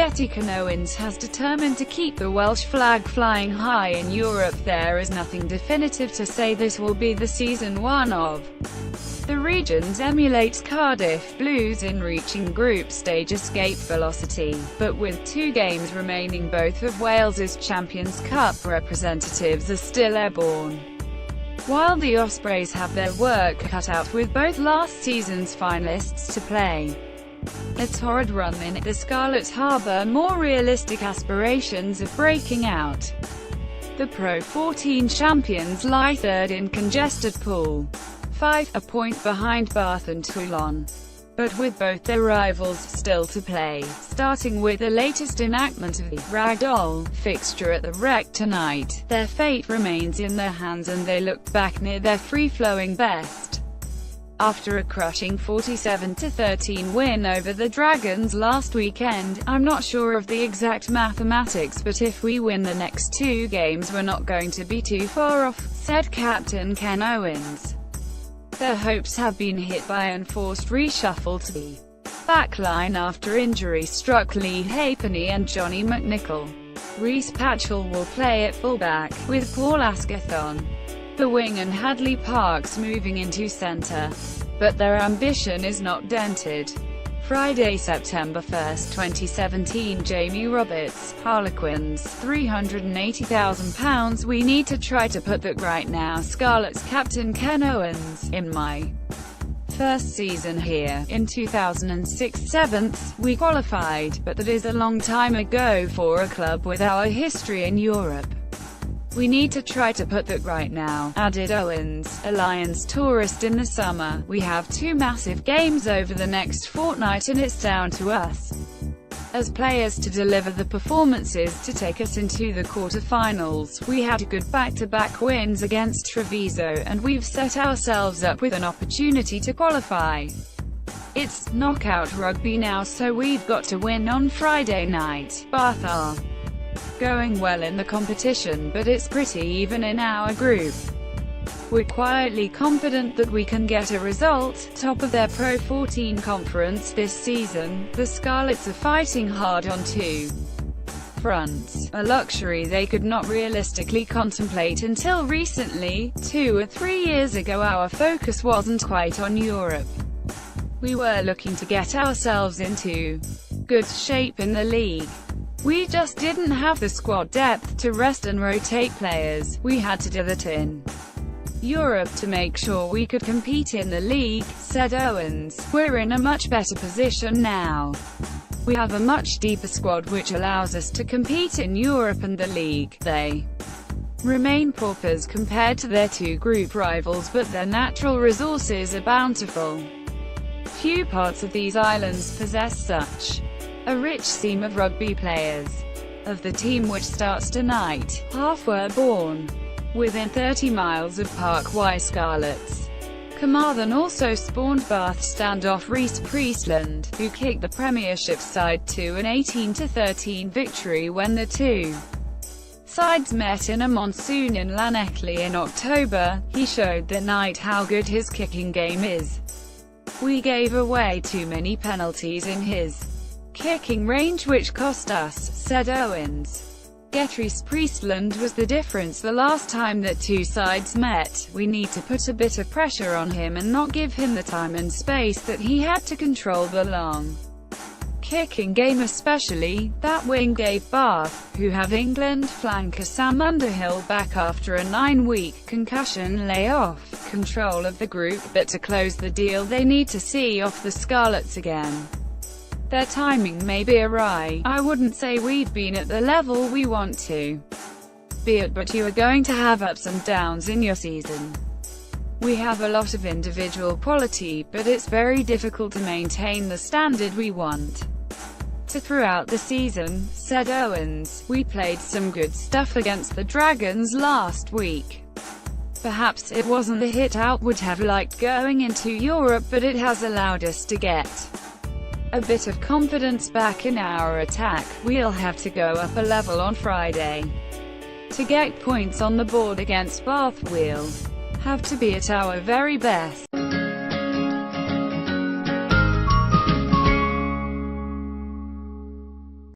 Getty. Ken Owens has determined to keep the Welsh flag flying high in Europe. There is nothing definitive to say this will be the season one of the regions emulates Cardiff Blues in reaching group stage escape velocity, but with 2 games remaining, both of Wales's Champions Cup representatives are still airborne, while the Ospreys have their work cut out with both last season's finalists to play. A torrid run in it, the Scarlets harbour more realistic aspirations of breaking out. The Pro 14 champions lie third in congested Pool 5, a point behind Bath and Toulon, but with both their rivals still to play, starting with the latest enactment of the ragdoll fixture at the Rec tonight. Their fate remains in their hands and they look back near their free-flowing best. After a crushing 47-13 win over the Dragons last weekend, I'm not sure of the exact mathematics, but if we win the next 2 games we're not going to be too far off, said captain Ken Owens. Their hopes have been hit by an enforced reshuffle to the backline after injury struck Lee Halfpenny and Johnny McNichol. Reece Patchell will play at fullback, with Paul Ascathon, the wing, and Hadley Parks moving into centre. But their ambition is not dented. Friday, September 1, 2017. Jamie Roberts, Harlequins, £380,000. We need to try to put that right now. Scarlets captain Ken Owens. In my first season here, in 2006, 7th, we qualified, but that is a long time ago for a club with our history in Europe. We need to try to put that right now, added Owens, a Lions tourist in the summer. We have 2 massive games over the next fortnight and it's down to us as players to deliver the performances to take us into the quarter-finals. We had good back-to-back wins against Treviso and we've set ourselves up with an opportunity to qualify. It's knockout rugby now, so we've got to win on Friday night. Bath are going well in the competition, but it's pretty even in our group. We're quietly confident that we can get a result. Top of their Pro 14 conference this season, the Scarlets are fighting hard on 2 fronts, a luxury they could not realistically contemplate until recently. 2 or 3 years ago our focus wasn't quite on Europe. We were looking to get ourselves into good shape in the league. We just didn't have the squad depth to rest and rotate players. We had to do that in Europe to make sure we could compete in the league, said Owens. We're in a much better position now. We have a much deeper squad which allows us to compete in Europe and the league. They remain paupers compared to their 2 group rivals, but their natural resources are bountiful. Few parts of these islands possess such a rich seam of rugby players. Of the team which starts tonight, half were born within 30 miles of Parkway Scarlets. Carmarthen also spawned Bath standoff Reece Priestland, who kicked the Premiership side to an 18-13 victory when the 2 sides met in a monsoon in Llanelli in October. He showed that night how good his kicking game is. We gave away too many penalties in his kicking range which cost us, said Owens. Getty Priestland was the difference the last time that 2 sides met. We need to put a bit of pressure on him and not give him the time and space that he had to control the long kicking game, especially. That wing gave Bath, who have England flanker Sam Underhill back after a 9-week concussion layoff, control of the group, but to close the deal they need to see off the Scarlets again. Their timing may be awry. I wouldn't say we've been at the level we want to be at, but you are going to have ups and downs in your season. We have a lot of individual quality, but it's very difficult to maintain the standard we want to throughout the season, said Owens. We played some good stuff against the Dragons last week. Perhaps it wasn't the hit out would have liked going into Europe, but it has allowed us to get a bit of confidence back in our attack. We'll have to go up a level on Friday to get points on the board against Bath. We'll have to be at our very best.